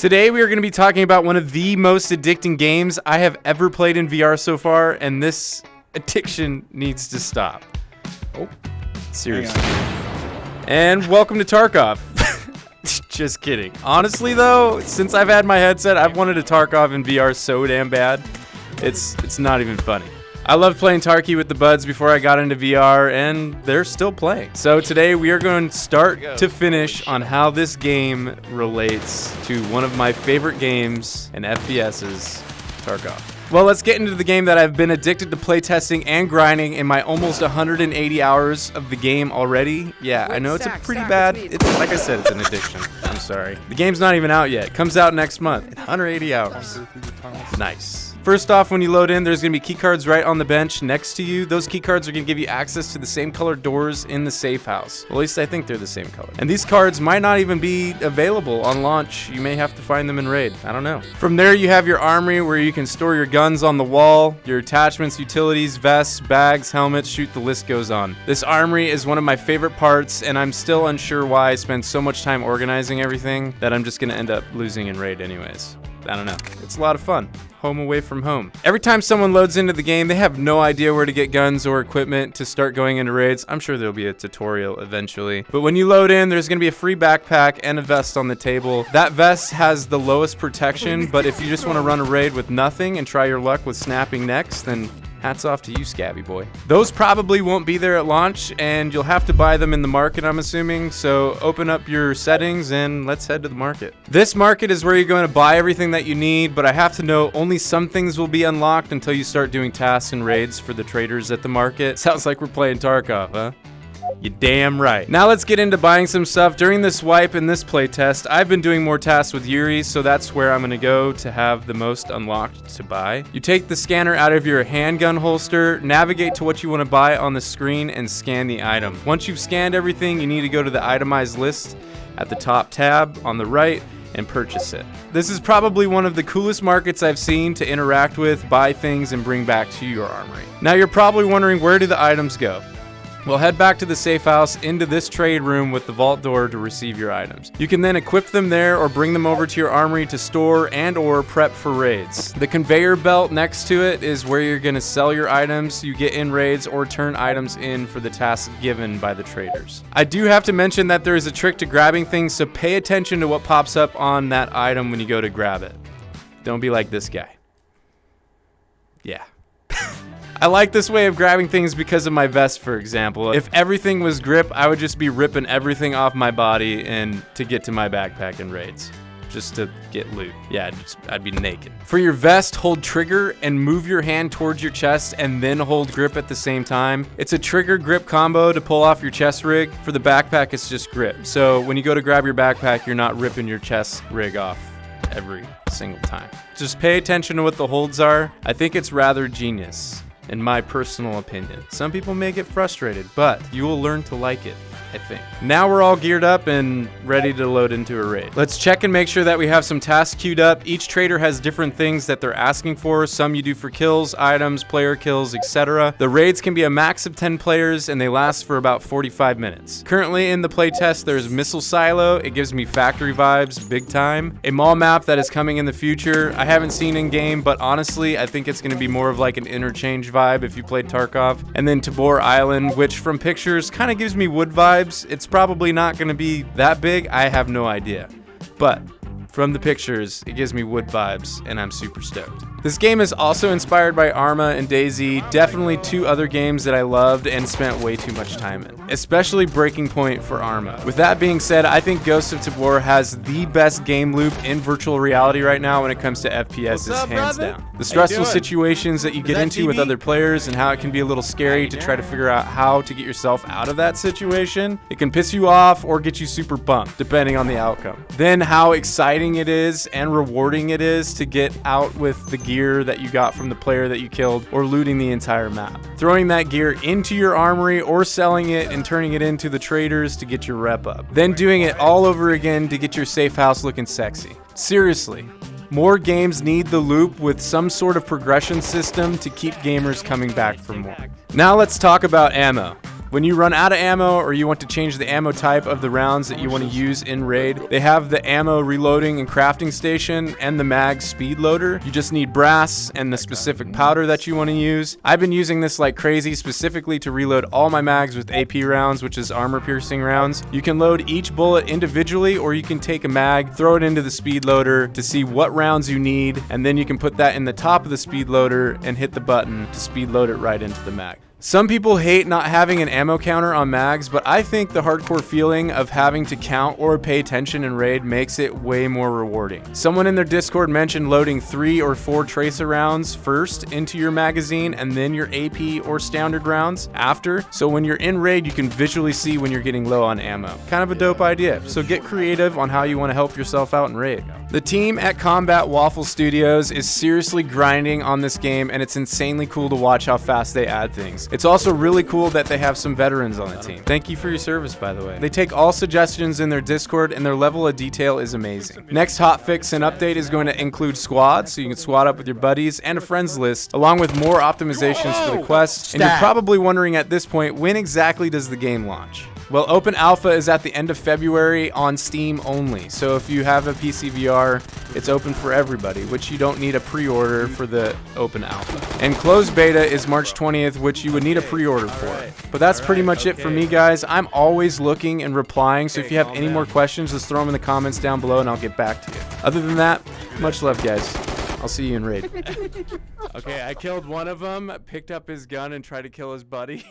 Today we are going to be talking about one of the most addicting games I have ever played in VR so far, and this addiction needs to stop. Oh, seriously. And welcome to Tarkov. Just kidding. Honestly though, since I've had my headset, I've wanted a Tarkov in VR so damn bad. It's not even funny. I loved playing Tarky with the buds before I got into VR, and they're still playing. So today we are going to start to finish on how this game relates to one of my favorite games and FPS's, Tarkov. Well, let's get into the game that I've been addicted to playtesting and grinding in my almost 180 hours of the game already. Yeah, I know it's a pretty bad, it's like I said, it's an addiction. I'm sorry. The game's not even out yet. It comes out next month in 180 hours. Nice. First off, when you load in, there's going to be key cards right on the bench next to you. Those key cards are going to give you access to the same colored doors in the safe house. Well, at least I think they're the same color. And these cards might not even be available on launch. You may have to find them in raid. I don't know. From there, you have your armory where you can store your guns on the wall, your attachments, utilities, vests, bags, helmets, shoot, the list goes on. This armory is one of my favorite parts, and I'm still unsure why I spend so much time organizing everything that I'm just going to end up losing in raid anyways. I don't know. It's a lot of fun. Home away from home. Every time someone loads into the game, they have no idea where to get guns or equipment to start going into raids. I'm sure there'll be a tutorial eventually. But when you load in, there's going to be a free backpack and a vest on the table. That vest has the lowest protection, but if you just want to run a raid with nothing and try your luck with snapping necks, then hats off to you, Scabby boy. Those probably won't be there at launch, and you'll have to buy them in the market, I'm assuming. So open up your settings and let's head to the market. This market is where you're going to buy everything that you need, but I have to know only some things will be unlocked until you start doing tasks and raids for the traders at the market. Sounds like we're playing Tarkov, huh? You damn right. Now let's get into buying some stuff. During this wipe and this playtest, I've been doing more tasks with Yuri, so that's where I'm gonna go to have the most unlocked to buy. You take the scanner out of your handgun holster, navigate to what you want to buy on the screen, and scan the item. Once you've scanned everything, you need to go to the itemized list at the top tab on the right and purchase it. This is probably one of the coolest markets I've seen to interact with, buy things, and bring back to your armory. Now you're probably wondering, where do the items go? Well, head back to the safe house into this trade room with the vault door to receive your items. You can then equip them there or bring them over to your armory to store and or prep for raids. The conveyor belt next to it is where you're going to sell your items you get in raids or turn items in for the tasks given by the traders. I do have to mention that there is a trick to grabbing things, so pay attention to what pops up on that item when you go to grab it. Don't be like this guy. Yeah. I like this way of grabbing things because of my vest, for example. If everything was grip, I would just be ripping everything off my body and to get to my backpack in raids. Just to get loot. Yeah, I'd be naked. For your vest, hold trigger and move your hand towards your chest and then hold grip at the same time. It's a trigger grip combo to pull off your chest rig. For the backpack, it's just grip. So when you go to grab your backpack, you're not ripping your chest rig off every single time. Just pay attention to what the holds are. I think it's rather genius, in my personal opinion. Some people may get frustrated, but you will learn to like it, I think. Now we're all geared up and ready to load into a raid. Let's check and make sure that we have some tasks queued up. Each trader has different things that they're asking for. Some you do for kills, items, player kills, etc. The raids can be a max of 10 players and they last for about 45 minutes. Currently in the playtest, there's Missile Silo. It gives me factory vibes, big time. A mall map that is coming in the future. I haven't seen in game, but honestly, I think it's going to be more of like an interchange vibe if you played Tarkov. And then Tabor Island, which from pictures kind of gives me wood vibes. It's probably not going to be that big. I have no idea. But from the pictures, it gives me wood vibes, and I'm super stoked. This game is also inspired by Arma and DayZ, definitely two other games that I loved and spent way too much time in, especially Breaking Point for Arma. With that being said, I think Ghosts of Tabor has the best game loop in virtual reality right now when it comes to FPSs, hands down. The stressful situations that you get into with other players and how it can be a little scary to try to figure out how to get yourself out of that situation. It can piss you off or get you super pumped, depending on the outcome. Then how exciting it is and rewarding it is to get out with the gear that you got from the player that you killed or looting the entire map. Throwing that gear into your armory or selling it and turning it into the traders to get your rep up. Then doing it all over again to get your safe house looking sexy. Seriously. More games need the loop with some sort of progression system to keep gamers coming back for more. Now let's talk about ammo. When you run out of ammo or you want to change the ammo type of the rounds that you want to use in raid, they have the ammo reloading and crafting station and the mag speed loader. You just need brass and the specific powder that you want to use. I've been using this like crazy specifically to reload all my mags with AP rounds, which is armor piercing rounds. You can load each bullet individually, or you can take a mag, throw it into the speed loader to see what rounds you need, and then you can put that in the top of the speed loader and hit the button to speed load it right into the mag. Some people hate not having an ammo counter on mags, but I think the hardcore feeling of having to count or pay attention in raid makes it way more rewarding. Someone in their Discord mentioned loading 3 or 4 tracer rounds first into your magazine and then your AP or standard rounds after, so when you're in raid you can visually see when you're getting low on ammo. Kind of a dope idea, so get creative on how you want to help yourself out in raid. The team at Combat Waffle Studios is seriously grinding on this game, and it's insanely cool to watch how fast they add things. It's also really cool that they have some veterans on the team. Thank you for your service, by the way. They take all suggestions in their Discord, and their level of detail is amazing. Next hotfix and update is going to include squads, so you can squad up with your buddies, and a friends list, along with more optimizations for the quests. And you're probably wondering at this point, when exactly does the game launch? Well, Open Alpha is at the end of February on Steam only, so if you have a PCVR, it's open for everybody, which you don't need a pre-order for the Open Alpha. And Closed Beta is March 20th, which you would need a pre-order for. But that's pretty much it for me, guys. I'm always looking and replying, so if you have any more questions, just throw them in the comments down below and I'll get back to you. Other than that, much love, guys. I'll see you in raid. Okay, I killed one of them, picked up his gun, and tried to kill his buddy.